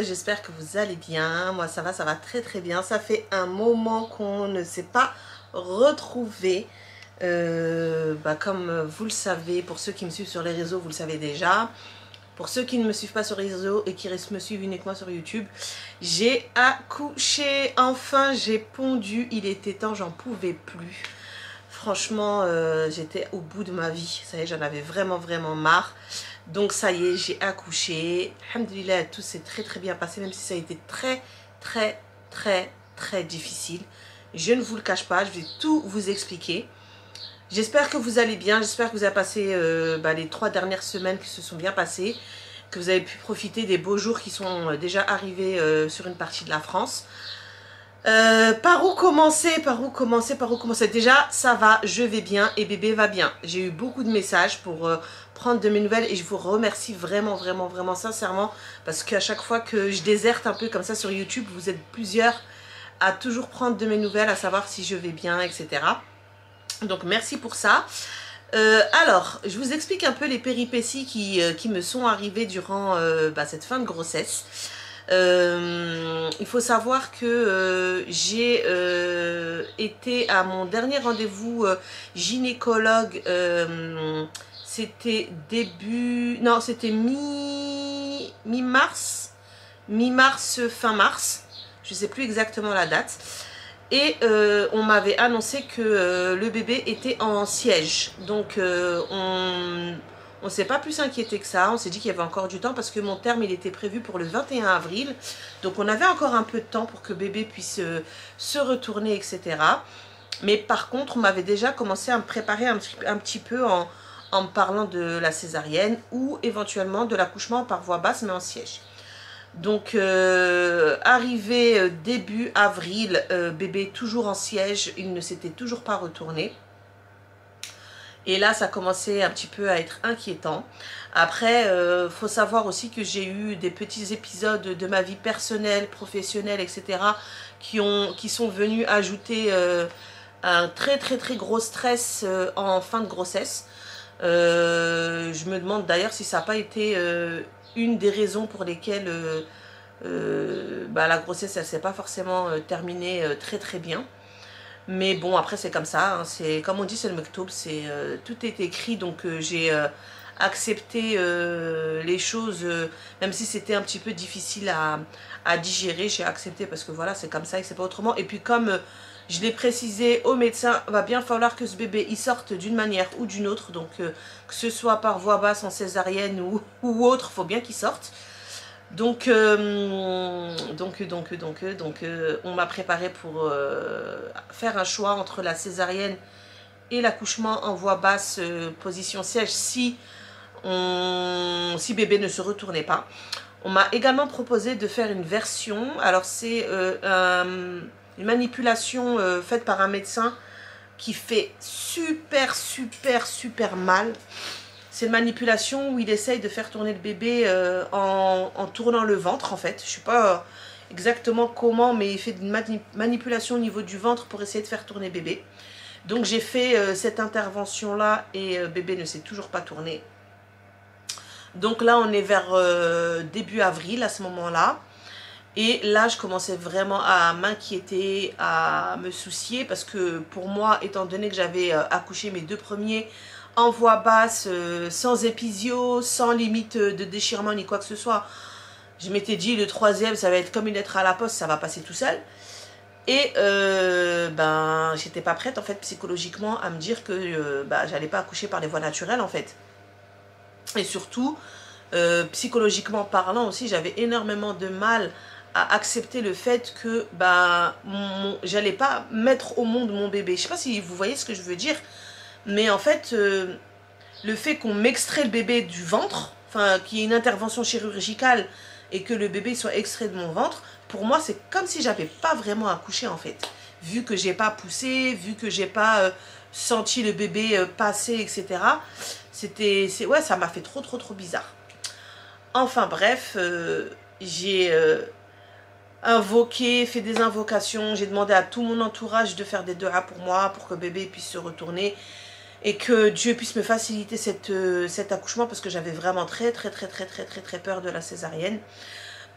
j'espère que vous allez bien. Moi ça va très très bien. Ça fait un moment qu'on ne s'est pas retrouvés. Comme vous le savez, pour ceux qui me suivent sur les réseaux, vous le savez déjà. Pour ceux qui ne me suivent pas sur les réseaux et qui me suivent uniquement sur YouTube, j'ai accouché. Enfin, j'ai pondu. Il était temps, j'en pouvais plus. Franchement, j'étais au bout de ma vie. Ça y est, j'en avais vraiment marre. Donc ça y est, j'ai accouché. Alhamdoulilah, tout s'est très bien passé, même si ça a été très difficile. Je ne vous le cache pas, je vais tout vous expliquer. J'espère que vous allez bien, j'espère que vous avez passé les 3 dernières semaines qui se sont bien passées, que vous avez pu profiter des beaux jours qui sont déjà arrivés sur une partie de la France. Par où commencer? Déjà, ça va, je vais bien et bébé va bien. J'ai eu beaucoup de messages pour prendre de mes nouvelles et je vous remercie vraiment sincèrement, parce qu'à chaque fois que je déserte un peu comme ça sur YouTube, vous êtes plusieurs à toujours prendre de mes nouvelles, à savoir si je vais bien, etc. Donc merci pour ça. Alors, je vous explique un peu les péripéties qui me sont arrivées durant cette fin de grossesse. Il faut savoir que j'ai été à mon dernier rendez-vous gynécologue. C'était c'était mi-mars, fin mars. Je ne sais plus exactement la date. Et on m'avait annoncé que le bébé était en siège. Donc on ne s'est pas plus inquiété que ça. On s'est dit qu'il y avait encore du temps parce que mon terme il était prévu pour le 21 avril. Donc on avait encore un peu de temps pour que bébé puisse se retourner, etc. Mais par contre on m'avait déjà commencé à me préparer un petit peu en me parlant de la césarienne ou éventuellement de l'accouchement par voie basse mais en siège. Donc arrivé début avril, bébé toujours en siège, il ne s'était toujours pas retourné. Et là ça commençait un petit peu à être inquiétant. Après faut savoir aussi que j'ai eu des petits épisodes de ma vie personnelle, professionnelle, etc. qui sont venus ajouter un très gros stress en fin de grossesse. Je me demande d'ailleurs si ça n'a pas été une des raisons pour lesquelles la grossesse elle s'est pas forcément terminée très bien. Mais bon, après c'est comme ça, hein, c'est comme on dit, c'est le mektoub, tout est écrit. Donc j'ai accepté les choses, même si c'était un petit peu difficile à digérer. J'ai accepté parce que voilà, c'est comme ça et c'est pas autrement. Et puis comme je l'ai précisé au médecin, va bien falloir que ce bébé il sorte d'une manière ou d'une autre. Donc que ce soit par voie basse, en césarienne ou autre, faut bien qu'il sorte. Donc on m'a préparé pour faire un choix entre la césarienne et l'accouchement en voie basse, position siège, si bébé ne se retournait pas. On m'a également proposé de faire une version. Alors c'est une manipulation faite par un médecin qui fait super mal. C'est une manipulation où il essaye de faire tourner le bébé en tournant le ventre en fait. Je ne sais pas exactement comment, mais il fait une manipulation au niveau du ventre pour essayer de faire tourner bébé. Donc j'ai fait cette intervention là et bébé ne s'est toujours pas tourné. Donc là on est vers début avril à ce moment là. Et là je commençais vraiment à m'inquiéter, à me soucier, parce que pour moi, étant donné que j'avais accouché mes 2 premiers en voie basse, sans épisio, sans limite de déchirement ni quoi que ce soit, je m'étais dit le 3e ça va être comme une lettre à la poste, ça va passer tout seul. Et j'étais pas prête en fait psychologiquement à me dire que j'allais pas accoucher par les voies naturelles en fait. Et surtout psychologiquement parlant aussi, j'avais énormément de mal à accepter le fait que j'allais pas mettre au monde mon bébé. Je sais pas si vous voyez ce que je veux dire, mais en fait le fait qu'on m'extrait le bébé du ventre, enfin qu'il y ait une intervention chirurgicale et que le bébé soit extrait de mon ventre, pour moi c'est comme si j'avais pas vraiment accouché en fait, vu que j'ai pas poussé, vu que j'ai pas senti le bébé passer, etc. Ouais, ça m'a fait trop bizarre. Enfin bref, j'ai invoqué, fait des invocations, j'ai demandé à tout mon entourage de faire des duas pour moi, pour que bébé puisse se retourner et que Dieu puisse me faciliter cet accouchement, parce que j'avais vraiment très peur de la césarienne.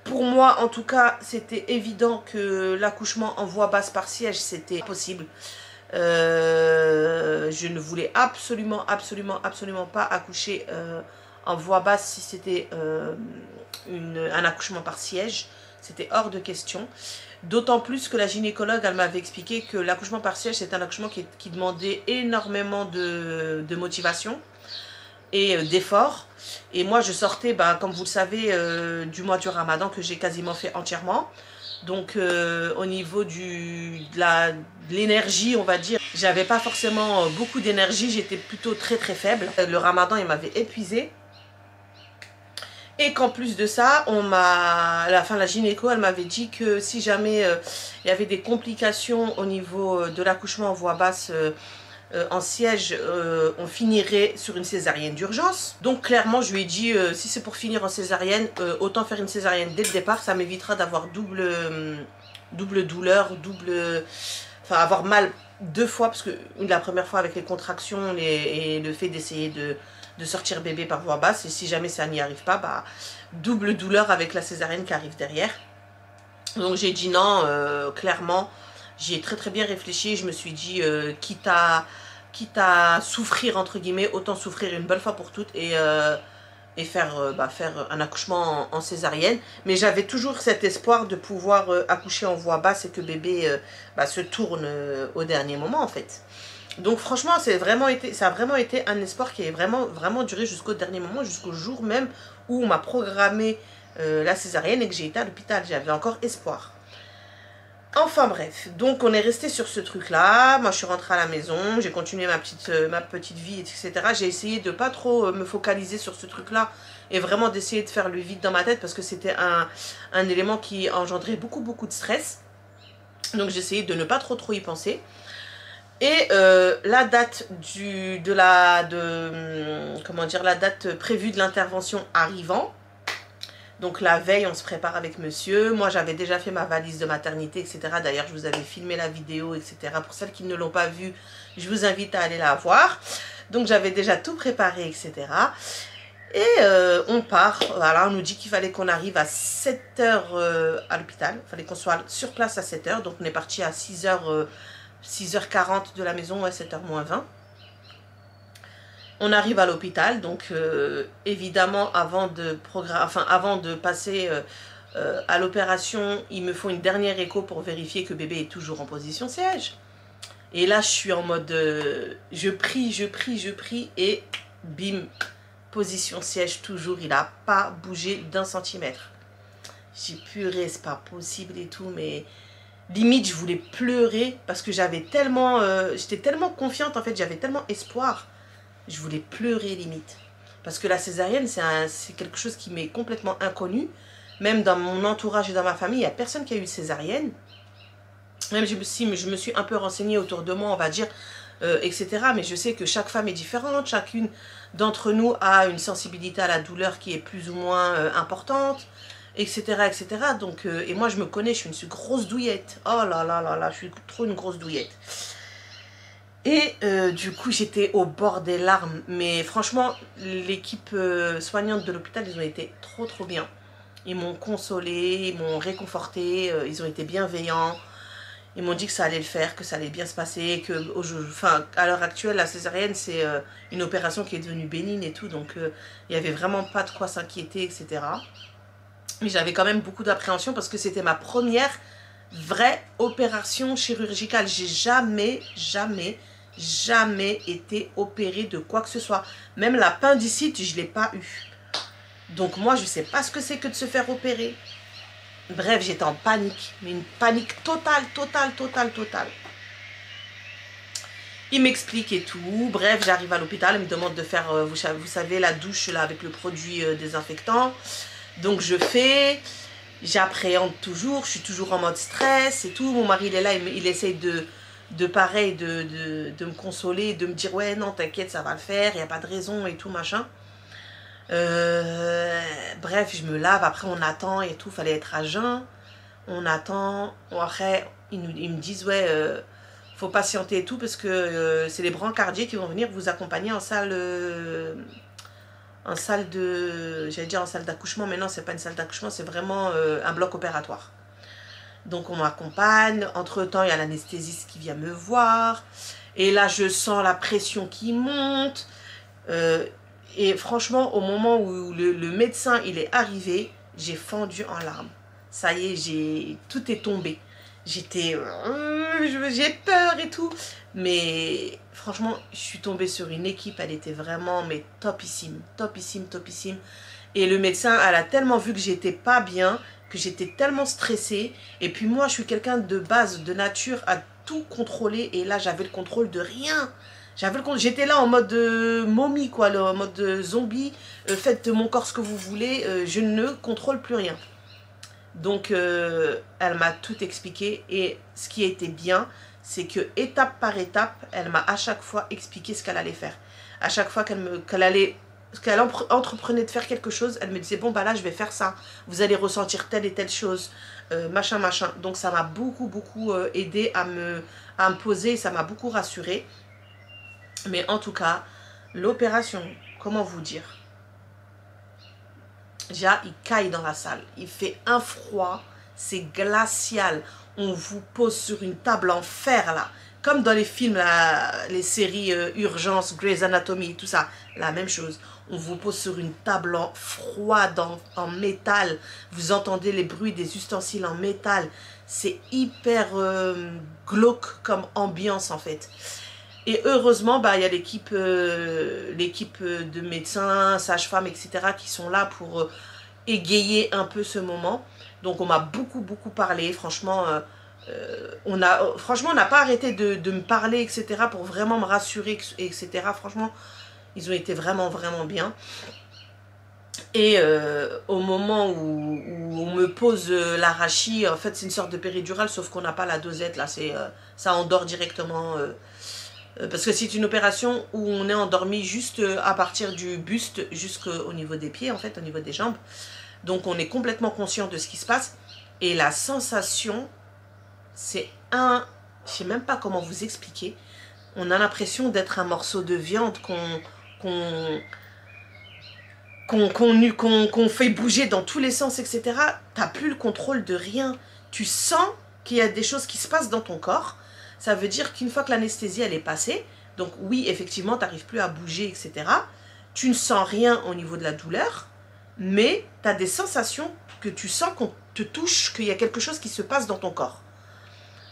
Pour moi, en tout cas, c'était évident que l'accouchement en voie basse par siège, c'était possible. Je ne voulais absolument pas accoucher en voie basse si c'était un accouchement par siège. C'était hors de question. D'autant plus que la gynécologue, elle m'avait expliqué que l'accouchement par siège, c'est un accouchement qui demandait énormément de motivation et d'efforts. Et moi, je sortais, bah, comme vous le savez, du mois du Ramadan que j'ai quasiment fait entièrement. Donc, au niveau de l'énergie, on va dire, j'avais pas forcément beaucoup d'énergie. J'étais plutôt très faible. Le Ramadan, il m'avait épuisée. Et qu'en plus de ça, la gynéco, elle m'avait dit que si jamais il y avait des complications au niveau de l'accouchement en voie basse en siège, on finirait sur une césarienne d'urgence. Donc clairement, je lui ai dit, si c'est pour finir en césarienne, autant faire une césarienne dès le départ, ça m'évitera d'avoir double douleur, enfin avoir mal 2 fois, parce que la première fois avec les contractions et le fait d'essayer de sortir bébé par voie basse, et si jamais ça n'y arrive pas, bah, double douleur avec la césarienne qui arrive derrière. Donc j'ai dit non, clairement, j'y ai très bien réfléchi. Je me suis dit, quitte à souffrir entre guillemets, autant souffrir une bonne fois pour toutes et faire un accouchement en césarienne. Mais j'avais toujours cet espoir de pouvoir accoucher en voie basse et que bébé se tourne au dernier moment en fait. Donc franchement, ça a vraiment été un espoir qui est vraiment duré jusqu'au dernier moment, jusqu'au jour même où on m'a programmé la césarienne et que j'ai été à l'hôpital. J'avais encore espoir. Enfin bref, donc on est resté sur ce truc-là. Moi, je suis rentrée à la maison, j'ai continué ma petite vie, etc. J'ai essayé de pas trop me focaliser sur ce truc-là et vraiment d'essayer de faire le vide dans ma tête parce que c'était un élément qui engendrait beaucoup de stress. Donc j'ai essayé de ne pas trop y penser. Et la date la date prévue de l'intervention arrivant, donc la veille on se prépare avec monsieur, moi j'avais déjà fait ma valise de maternité, etc. D'ailleurs je vous avais filmé la vidéo, etc. Pour celles qui ne l'ont pas vue, je vous invite à aller la voir. Donc j'avais déjà tout préparé, etc. Et on part, voilà, on nous dit qu'il fallait qu'on arrive à 7 h à l'hôpital, il fallait qu'on soit sur place à 7 h, donc on est parti à 6h40 de la maison, ouais, 7h moins 20. On arrive à l'hôpital, donc évidemment avant de passer à l'opération, il me faut une dernière écho pour vérifier que bébé est toujours en position siège. Et là je suis en mode je prie et bim, position siège toujours, il n'a pas bougé d'1 cm. J'ai purée, c'est pas possible et tout, mais limite je voulais pleurer parce que j'étais tellement confiante en fait, j'avais tellement espoir. Je voulais pleurer limite. Parce que la césarienne, c'est quelque chose qui m'est complètement inconnu. Même dans mon entourage et dans ma famille, il n'y a personne qui a eu césarienne. Même je me suis un peu renseignée autour de moi, on va dire, etc. Mais je sais que chaque femme est différente. Chacune d'entre nous a une sensibilité à la douleur qui est plus ou moins importante, etc. etc. Donc, et moi, je me connais, je suis une grosse douillette. Oh là là là là, je suis trop une grosse douillette. Et du coup, j'étais au bord des larmes. Mais franchement, l'équipe soignante de l'hôpital, ils ont été trop bien. Ils m'ont consolée, ils m'ont réconfortée, ils ont été bienveillants. Ils m'ont dit que ça allait le faire, que ça allait bien se passer. À l'heure actuelle, la césarienne, c'est une opération qui est devenue bénigne et tout. Donc, il n'y avait vraiment pas de quoi s'inquiéter, etc. Mais j'avais quand même beaucoup d'appréhension parce que c'était ma première vraie opération chirurgicale. J'ai jamais été opérée de quoi que ce soit. Même l'appendicite, je ne l'ai pas eu. Donc moi, je ne sais pas ce que c'est que de se faire opérer. Bref, j'étais en panique. Mais une panique totale. Il m'explique et tout. Bref, j'arrive à l'hôpital. Il me demande de faire, vous savez, la douche là avec le produit désinfectant. Donc je fais... J'appréhende toujours. Je suis toujours en mode stress et tout. Mon mari, il est là. Il essaye de me consoler, de me dire ouais non t'inquiète ça va le faire, il n'y a pas de raison et tout machin. Bref, je me lave, après on attend et tout, fallait être à jeun, on attend, après ils me disent ouais faut patienter et tout parce que c'est les brancardiers qui vont venir vous accompagner en salle en salle de... J'allais dire en salle d'accouchement, mais non, c'est pas une salle d'accouchement, c'est vraiment un bloc opératoire. Donc on m'accompagne, entre-temps il y a l'anesthésiste qui vient me voir, et là je sens la pression qui monte, et franchement au moment où le médecin il est arrivé, j'ai fendu en larmes. Ça y est, tout est tombé. J'étais... j'ai peur et tout, mais franchement je suis tombée sur une équipe, elle était vraiment mais topissime, topissime, topissime. Et le médecin, elle a tellement vu que j'étais pas bien, que j'étais tellement stressée. Et puis moi, je suis quelqu'un de base, de nature, à tout contrôler. Et là, j'avais le contrôle de rien. J'étais là en mode momie, quoi, en mode zombie. Faites de mon corps ce que vous voulez. Je ne contrôle plus rien. Donc, elle m'a tout expliqué. Et ce qui était bien, c'est que étape par étape, elle m'a à chaque fois expliqué ce qu'elle allait faire. À chaque fois qu'elle entreprenait de faire quelque chose, elle me disait, bon, bah là, je vais faire ça. Vous allez ressentir telle et telle chose, machin, machin. Donc, ça m'a beaucoup, beaucoup aidé à me poser. Ça m'a beaucoup rassurée. Mais en tout cas, l'opération, comment vous dire? Déjà, il caille dans la salle. Il fait un froid, c'est glacial. On vous pose sur une table en fer, là. Comme dans les films, là, les séries Urgence, Grey's Anatomy, tout ça. La même chose. On vous pose sur une table froide, en métal. Vous entendez les bruits des ustensiles en métal. C'est hyper glauque comme ambiance, en fait. Et heureusement, bah, il y a l'équipe de médecins, sages-femmes, etc. qui sont là pour égayer un peu ce moment. Donc, on m'a beaucoup, beaucoup parlé. Franchement, on n'a pas arrêté de me parler, etc. pour vraiment me rassurer, etc. Franchement, ils ont été vraiment, vraiment bien. Et au moment où on me pose l'arachie, en fait, c'est une sorte de péridurale, sauf qu'on n'a pas la dosette, là. Ça endort directement... parce que c'est une opération où on est endormi juste à partir du buste jusqu'au niveau des pieds, en fait, au niveau des jambes. Donc, on est complètement conscient de ce qui se passe. Et la sensation, c'est je sais même pas comment vous expliquer. On a l'impression d'être un morceau de viande qu'on fait bouger dans tous les sens, etc. T'as plus le contrôle de rien. Tu sens qu'il y a des choses qui se passent dans ton corps. Ça veut dire qu'une fois que l'anesthésie elle est passée, donc oui, effectivement, tu n'arrives plus à bouger, etc. Tu ne sens rien au niveau de la douleur, mais tu as des sensations que tu sens qu'on te touche, qu'il y a quelque chose qui se passe dans ton corps.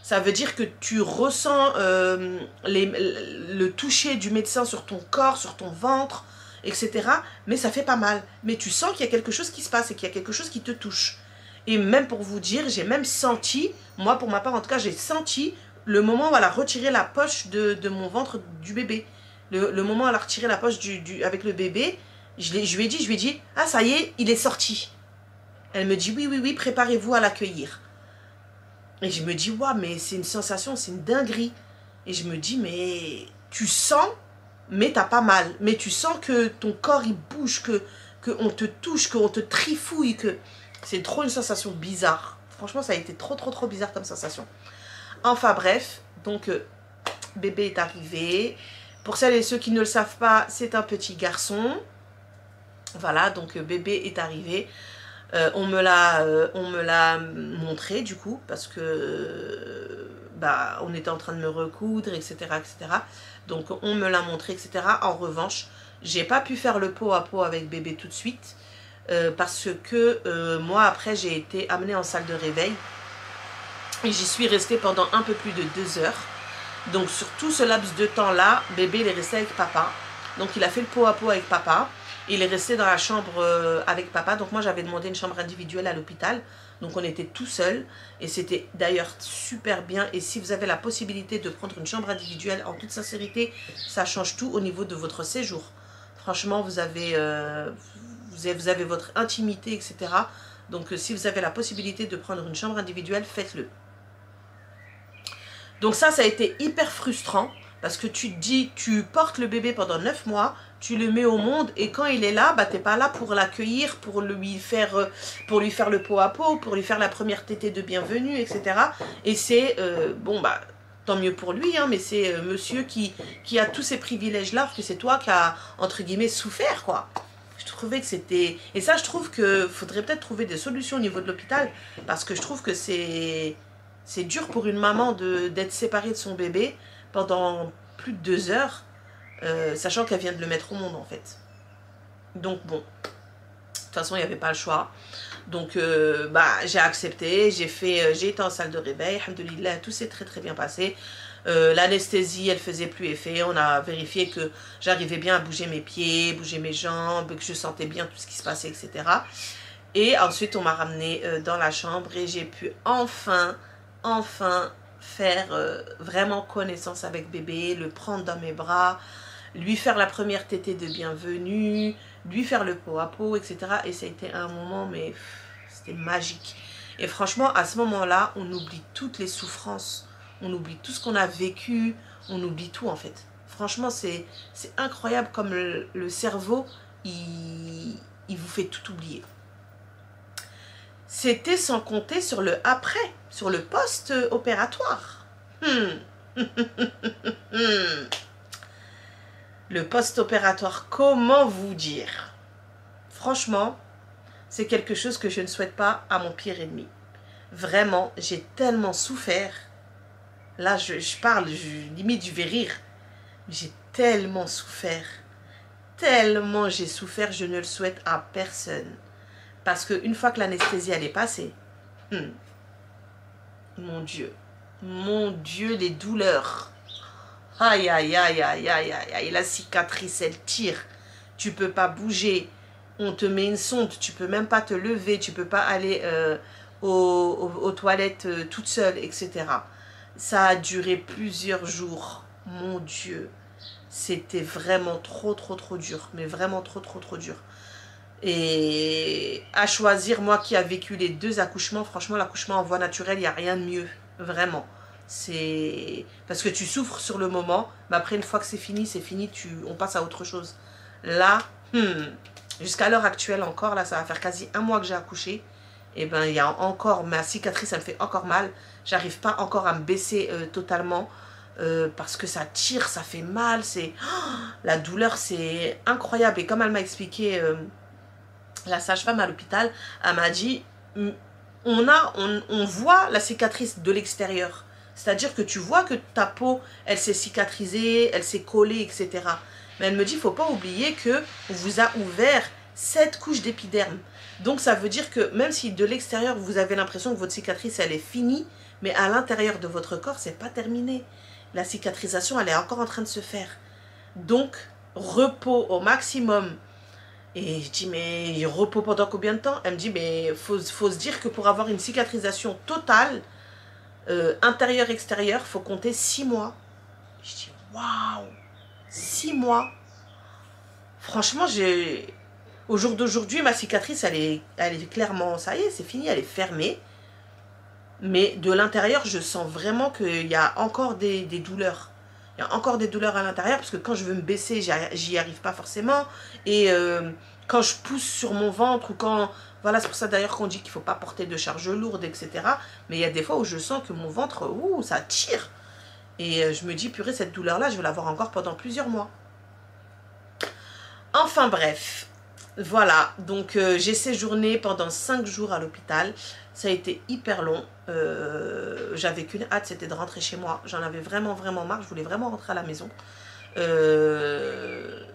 Ça veut dire que tu ressens le toucher du médecin sur ton corps, sur ton ventre, etc. Mais ça fait pas mal. Mais tu sens qu'il y a quelque chose qui se passe et qu'il y a quelque chose qui te touche. Et même pour vous dire, j'ai même senti, moi pour ma part en tout cas, j'ai senti le moment où elle a retiré la poche de mon ventre du bébé. Le moment où elle a retiré la poche avec le bébé, je lui ai dit, ah ça y est, il est sorti. Elle me dit, oui, oui, oui, préparez-vous à l'accueillir. Et je me dis, waouh, mais c'est une sensation, c'est une dinguerie. Et je me dis, mais tu sens, mais t'as pas mal. Mais tu sens que ton corps, il bouge, qu'on te touche, qu'on te trifouille, que c'est trop une sensation bizarre. Franchement, ça a été trop, trop, trop bizarre comme sensation. Enfin bref, donc bébé est arrivé. Pour celles et ceux qui ne le savent pas, c'est un petit garçon. Voilà, donc bébé est arrivé. On me l'a montré du coup, parce que bah, on était en train de me recoudre, etc. etc. Donc on me l'a montré, etc. En revanche, j'ai pas pu faire le pot à pot avec bébé tout de suite. Parce que moi après j'ai été amenée en salle de réveil. Et j'y suis restée pendant un peu plus de 2 heures. Donc sur tout ce laps de temps-là, bébé il est resté avec papa. Donc il a fait le pot à pot avec papa. Il est resté dans la chambre avec papa. Donc moi j'avais demandé une chambre individuelle à l'hôpital. Donc on était tout seul. Et c'était d'ailleurs super bien. Et si vous avez la possibilité de prendre une chambre individuelle, en toute sincérité, ça change tout au niveau de votre séjour. Franchement, vous avez votre intimité, etc. Donc si vous avez la possibilité de prendre une chambre individuelle, faites-le. Donc ça a été hyper frustrant parce que tu te dis, tu portes le bébé pendant 9 mois, tu le mets au monde et quand il est là, bah, tu n'es pas là pour l'accueillir, pour lui faire le pot à pot, pour lui faire la première tétée de bienvenue, etc. Et c'est, bon, bah, tant mieux pour lui, hein, mais c'est monsieur qui a tous ces privilèges-là, parce que c'est toi qui as, entre guillemets, souffert, quoi. Je trouvais que c'était... Et ça, je trouve qu'il faudrait peut-être trouver des solutions au niveau de l'hôpital, parce que je trouve que c'est dur pour une maman d'être séparée de son bébé pendant plus de 2 heures, sachant qu'elle vient de le mettre au monde, en fait. Donc, bon, de toute façon, il n'y avait pas le choix. Donc, j'ai accepté, j'ai été en salle de réveil, alhamdoulilah, tout s'est très très bien passé. L'anesthésie, elle faisait plus effet. On a vérifié que j'arrivais bien à bouger mes pieds, bouger mes jambes, que je sentais bien tout ce qui se passait, etc. Et ensuite, on m'a ramenée dans la chambre et j'ai pu enfin faire vraiment connaissance avec bébé, le prendre dans mes bras, lui faire la première tétée de bienvenue, lui faire le pot à pot, etc. Et ça a été un moment, mais c'était magique. Et franchement, à ce moment-là, on oublie toutes les souffrances, on oublie tout ce qu'on a vécu, on oublie tout en fait. Franchement, c'est incroyable comme le cerveau, il vous fait tout oublier. C'était sans compter sur le après, sur le post-opératoire. Le post-opératoire, comment vous dire? Franchement, c'est quelque chose que je ne souhaite pas à mon pire ennemi. Vraiment, j'ai tellement souffert. Là, je parle, limite, je vais rire. J'ai tellement souffert. Tellement j'ai souffert, je ne le souhaite à personne. Parce qu'une fois que l'anesthésie, elle est passée, mon Dieu, les douleurs. Aïe, aïe, aïe, aïe, aïe, aïe, aïe, la cicatrice, elle tire. Tu peux pas bouger. On te met une sonde, tu peux même pas te lever, tu peux pas aller aux toilettes toute seule, etc. Ça a duré plusieurs jours. Mon Dieu, c'était vraiment trop dur, mais vraiment trop dur. Et à choisir, moi qui a vécu les 2 accouchements, franchement, l'accouchement en voie naturelle, il n'y a rien de mieux, vraiment. C'est parce que tu souffres sur le moment, mais après, une fois que c'est fini, on passe à autre chose. Là, jusqu'à l'heure actuelle encore, là, ça va faire quasi 1 mois que j'ai accouché. Et ben, il y a encore, ma cicatrice, elle me fait encore mal. J'arrive pas encore à me baisser totalement. Parce que ça tire, ça fait mal. La douleur, c'est incroyable. Et comme elle m'a expliqué... la sage-femme à l'hôpital, elle m'a dit, on voit la cicatrice de l'extérieur. C'est-à-dire que tu vois que ta peau, elle s'est cicatrisée, elle s'est collée, etc. Mais elle me dit, il ne faut pas oublier qu'on vous a ouvert 7 couches d'épiderme. Donc ça veut dire que même si de l'extérieur, vous avez l'impression que votre cicatrice, elle est finie, mais à l'intérieur de votre corps, c'est pas terminé. La cicatrisation, elle est encore en train de se faire. Donc, repos au maximum. Et je dis, mais repos pendant combien de temps? Elle me dit, mais faut se dire que pour avoir une cicatrisation totale, intérieure-extérieure, faut compter 6 mois. Je dis, waouh, 6 mois. Franchement, au jour d'aujourd'hui, ma cicatrice, elle est clairement, ça y est, c'est fini, elle est fermée. Mais de l'intérieur, je sens vraiment qu'il y a encore des douleurs. Il y a encore des douleurs à l'intérieur parce que quand je veux me baisser, j'y arrive pas forcément. Et quand je pousse sur mon ventre ou quand... Voilà, c'est pour ça d'ailleurs qu'on dit qu'il ne faut pas porter de charge lourde, etc. Mais il y a des fois où je sens que mon ventre, ça tire. Et je me dis, purée, cette douleur-là, je vais l'avoir encore pendant plusieurs mois. Enfin bref, voilà. Donc j'ai séjourné pendant 5 jours à l'hôpital. Ça a été hyper long. J'avais qu'une hâte, c'était de rentrer chez moi. J'en avais vraiment marre. Je voulais vraiment rentrer à la maison.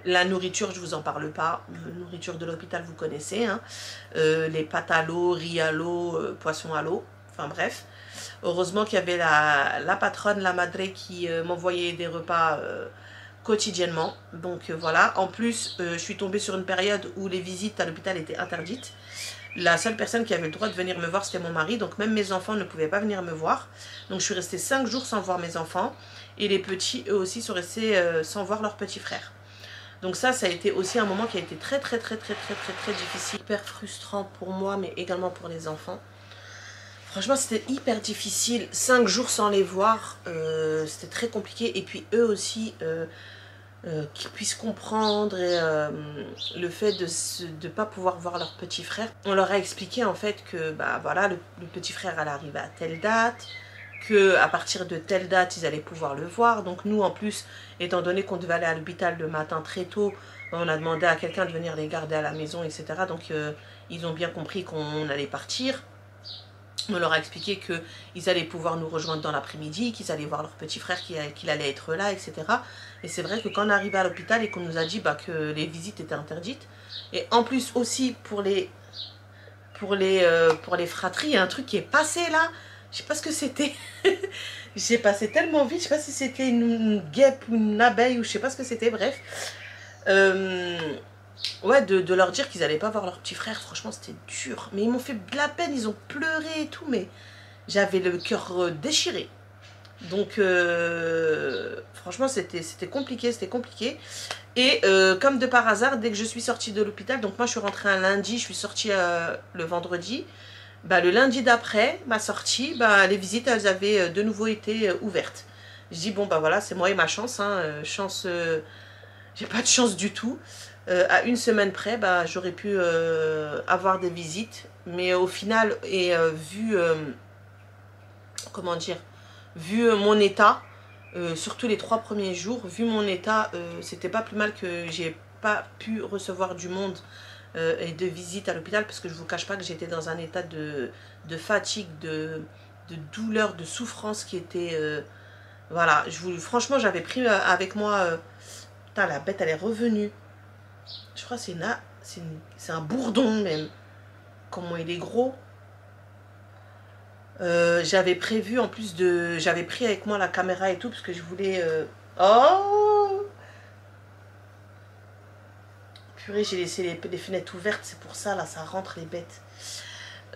La nourriture, je vous en parle pas. La nourriture de l'hôpital, vous connaissez. Hein. Les pâtes à l'eau, riz à l'eau, poisson à l'eau. Enfin bref. Heureusement qu'il y avait la patronne, la madre, qui m'envoyait des repas quotidiennement. Donc voilà. En plus, je suis tombée sur une période où les visites à l'hôpital étaient interdites. La seule personne qui avait le droit de venir me voir, c'était mon mari. Donc même mes enfants ne pouvaient pas venir me voir. Donc je suis restée 5 jours sans voir mes enfants. Et les petits, eux aussi, sont restés sans voir leur petit frère. Donc ça a été aussi un moment qui a été très difficile. Hyper frustrant pour moi, mais également pour les enfants. Franchement, c'était hyper difficile. 5 jours sans les voir, c'était très compliqué. Et puis eux aussi... qu'ils puissent comprendre et le fait de ne pas pouvoir voir leur petit frère. On leur a expliqué en fait que bah, voilà, le petit frère allait arriver à telle date, qu'à partir de telle date ils allaient pouvoir le voir. Donc nous en plus, étant donné qu'on devait aller à l'hôpital le matin très tôt, on a demandé à quelqu'un de venir les garder à la maison, etc. Donc ils ont bien compris qu'on allait partir. On leur a expliqué qu'ils allaient pouvoir nous rejoindre dans l'après-midi, qu'ils allaient voir leur petit frère, qu'il allait être là, etc. Et c'est vrai que quand on est arrivé à l'hôpital et qu'on nous a dit que les visites étaient interdites, et en plus aussi pour les fratries, il y a un truc qui est passé là, je sais pas ce que c'était. J'ai passé tellement vite, je sais pas si c'était une guêpe ou une abeille ou je sais pas ce que c'était, bref. Ouais, de leur dire qu'ils allaient pas voir leur petit frère, franchement c'était dur. Mais ils m'ont fait de la peine, ils ont pleuré et tout, mais j'avais le cœur déchiré. Donc franchement c'était compliqué, c'était compliqué. Et comme de par hasard, dès que je suis sortie de l'hôpital, donc moi je suis rentrée un lundi, je suis sortie le vendredi. Bah, le lundi d'après ma sortie, bah, les visites elles avaient de nouveau été ouvertes. Je dis bon bah voilà, c'est moi et ma chance, hein, j'ai pas de chance du tout. À une semaine près, bah, j'aurais pu avoir des visites, mais au final, et comment dire, vu mon état, surtout les 3 premiers jours, vu mon état, c'était pas plus mal que j'ai pas pu recevoir du monde et de visite à l'hôpital, parce que je vous cache pas que j'étais dans un état de fatigue, de douleur, de souffrance qui était... voilà, franchement j'avais pris avec moi... putain, la bête elle est revenue. Je crois que c'est un bourdon même. Comment il est gros. J'avais prévu en plus de... J'avais pris avec moi la caméra et tout parce que je voulais... Oh purée, j'ai laissé les fenêtres ouvertes, c'est pour ça là, ça rentre les bêtes.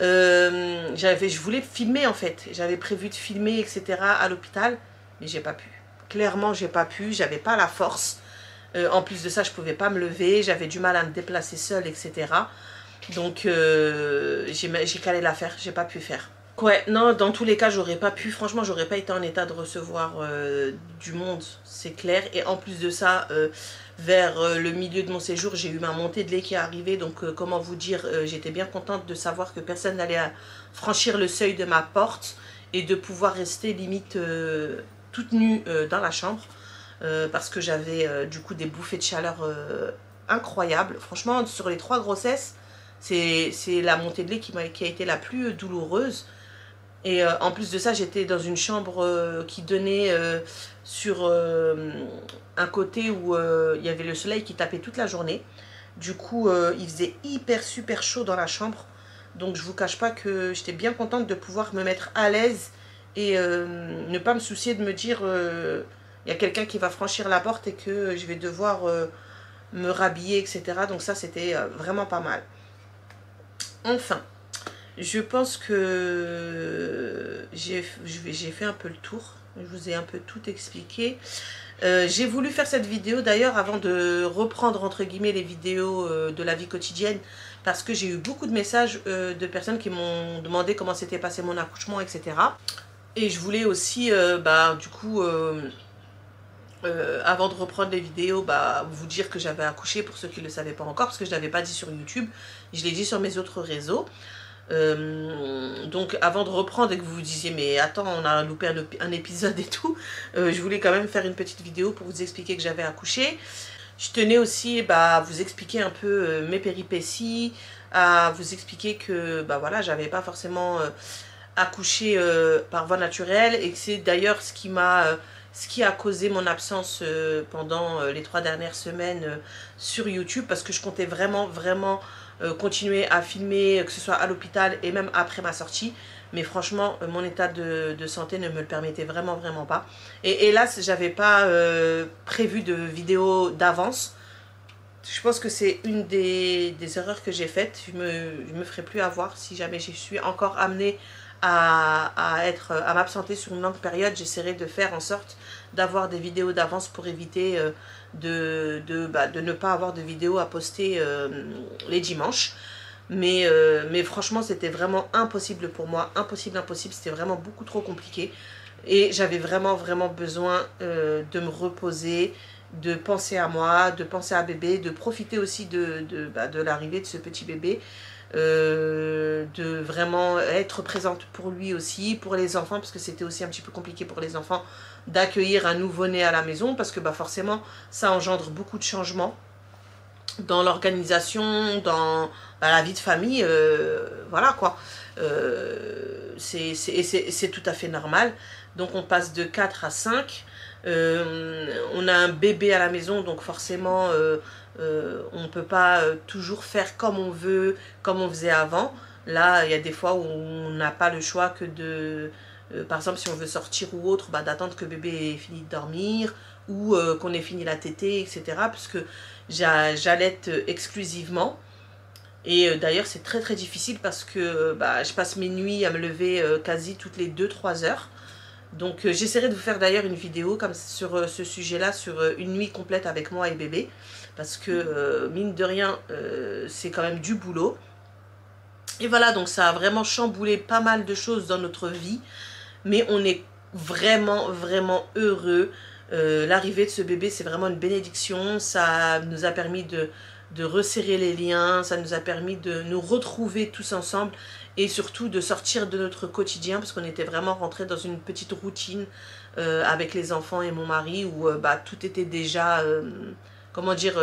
Je voulais filmer en fait. J'avais prévu de filmer, etc. à l'hôpital, mais j'ai pas pu. Clairement, j'ai pas pu, j'avais pas la force. En plus de ça, je pouvais pas me lever, j'avais du mal à me déplacer seule, etc. Donc, j'ai calé l'affaire, j'ai pas pu faire. Ouais, non, dans tous les cas, j'aurais pas pu, franchement, j'aurais pas été en état de recevoir du monde, c'est clair. Et en plus de ça, vers le milieu de mon séjour, j'ai eu ma montée de lait qui est arrivée. Donc, comment vous dire, j'étais bien contente de savoir que personne n'allait franchir le seuil de ma porte et de pouvoir rester limite toute nue dans la chambre. Parce que j'avais du coup des bouffées de chaleur incroyables. Franchement, sur les 3 grossesses, c'est la montée de lait qui a été la plus douloureuse. Et en plus de ça, j'étais dans une chambre qui donnait sur un côté où il y avait le soleil qui tapait toute la journée. Du coup, il faisait hyper super chaud dans la chambre. Donc je vous cache pas que j'étais bien contente de pouvoir me mettre à l'aise et ne pas me soucier de me dire... il y a quelqu'un qui va franchir la porte et que je vais devoir me rhabiller, etc. Donc ça, c'était vraiment pas mal. Enfin, je pense que j'ai fait un peu le tour. Je vous ai un peu tout expliqué. J'ai voulu faire cette vidéo d'ailleurs avant de reprendre entre guillemets les vidéos de la vie quotidienne, parce que j'ai eu beaucoup de messages de personnes qui m'ont demandé comment s'était passé mon accouchement, etc. Et je voulais aussi, du coup... avant de reprendre les vidéos, vous dire que j'avais accouché pour ceux qui ne le savaient pas encore, parce que je ne l'avais pas dit sur YouTube, je l'ai dit sur mes autres réseaux. Donc avant de reprendre et que vous vous disiez mais attends, on a loupé un épisode et tout, je voulais quand même faire une petite vidéo pour vous expliquer que j'avais accouché. Je tenais aussi à vous expliquer un peu mes péripéties, à vous expliquer que voilà, j'avais pas forcément accouché par voie naturelle, et que c'est d'ailleurs ce qui a causé mon absence pendant les 3 dernières semaines sur YouTube, parce que je comptais vraiment continuer à filmer, que ce soit à l'hôpital et même après ma sortie. Mais franchement, mon état de santé ne me le permettait vraiment pas. Et hélas, j'avais pas prévu de vidéo d'avance. Je pense que c'est une des erreurs que j'ai faites. Je me ferai plus avoir si jamais je suis encore amenée à m'absenter sur une longue période. J'essaierai de faire en sorte d'avoir des vidéos d'avance pour éviter de ne pas avoir de vidéos à poster les dimanches. Mais franchement, c'était vraiment impossible pour moi. Impossible. C'était vraiment beaucoup trop compliqué. Et j'avais vraiment besoin de me reposer, de penser à moi, de penser à bébé, de profiter aussi de l'arrivée de ce petit bébé. De vraiment être présente pour lui aussi, pour les enfants, parce que c'était aussi un petit peu compliqué pour les enfants d'accueillir un nouveau-né à la maison, parce que forcément ça engendre beaucoup de changements. dans l'organisation, dans la vie de famille, voilà quoi. C'est tout à fait normal. Donc on passe de 4 à 5. On a un bébé à la maison, donc forcément on ne peut pas toujours faire comme on veut, comme on faisait avant. Là, il y a des fois où on n'a pas le choix que de... par exemple, si on veut sortir ou autre, bah, d'attendre que bébé ait fini de dormir ou qu'on ait fini la tétée, etc. Parce que j'allaite exclusivement. Et d'ailleurs, c'est très très difficile parce que bah, je passe mes nuits à me lever quasi toutes les 2-3 heures. Donc j'essaierai de vous faire d'ailleurs une vidéo comme sur ce sujet-là, sur une nuit complète avec moi et bébé. Parce que mine de rien, c'est quand même du boulot. Et voilà, donc ça a vraiment chamboulé pas mal de choses dans notre vie. Mais on est vraiment, vraiment heureux. L'arrivée de ce bébé, c'est vraiment une bénédiction. Ça nous a permis de resserrer les liens. Ça nous a permis de nous retrouver tous ensemble. Et surtout de sortir de notre quotidien. Parce qu'on était vraiment rentrés dans une petite routine avec les enfants et mon mari. Où bah, tout était déjà... comment dire,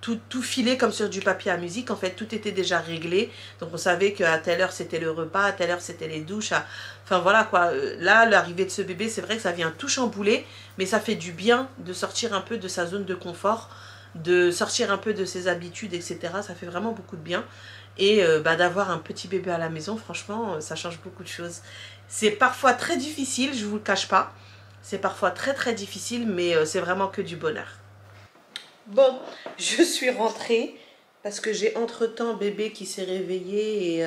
tout filé comme sur du papier à musique. En fait, tout était déjà réglé. Donc, on savait qu'à telle heure, c'était le repas, à telle heure, c'était les douches. Enfin, voilà quoi. Là, l'arrivée de ce bébé, c'est vrai que ça vient tout chambouler. Mais ça fait du bien de sortir un peu de sa zone de confort, de sortir un peu de ses habitudes, etc. Ça fait vraiment beaucoup de bien. Et bah, d'avoir un petit bébé à la maison, franchement, ça change beaucoup de choses. C'est parfois très difficile, je vous le cache pas. C'est parfois très très difficile, mais c'est vraiment que du bonheur. Bon, je suis rentrée parce que j'ai entre-temps bébé qui s'est réveillé et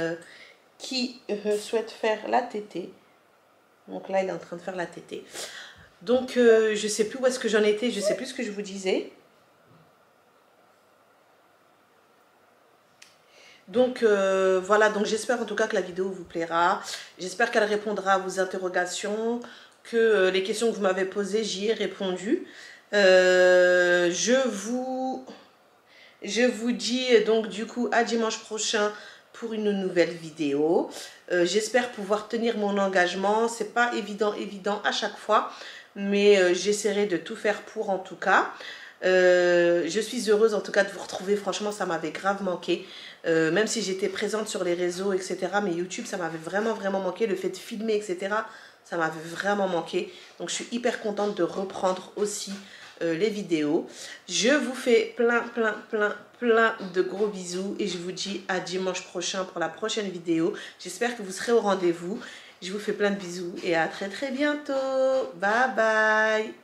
qui souhaite faire la tétée. Donc là, il est en train de faire la tétée. Donc, je sais plus où est-ce que j'en étais, je sais plus ce que je vous disais. Donc, voilà, donc j'espère en tout cas que la vidéo vous plaira. J'espère qu'elle répondra à vos interrogations, que les questions que vous m'avez posées, j'y ai répondu. Je vous dis donc du coup à dimanche prochain pour une nouvelle vidéo. J'espère pouvoir tenir mon engagement. C'est pas évident à chaque fois, mais j'essaierai de tout faire pour en tout cas. Je suis heureuse en tout cas de vous retrouver. Franchement, ça m'avait grave manqué. Même si j'étais présente sur les réseaux, etc. Mais YouTube, ça m'avait vraiment manqué. Le fait de filmer, etc. Ça m'avait vraiment manqué. Donc, je suis hyper contente de reprendre aussi les vidéos. Je vous fais plein de gros bisous. Et je vous dis à dimanche prochain pour la prochaine vidéo. J'espère que vous serez au rendez-vous. Je vous fais plein de bisous et à très bientôt. Bye bye.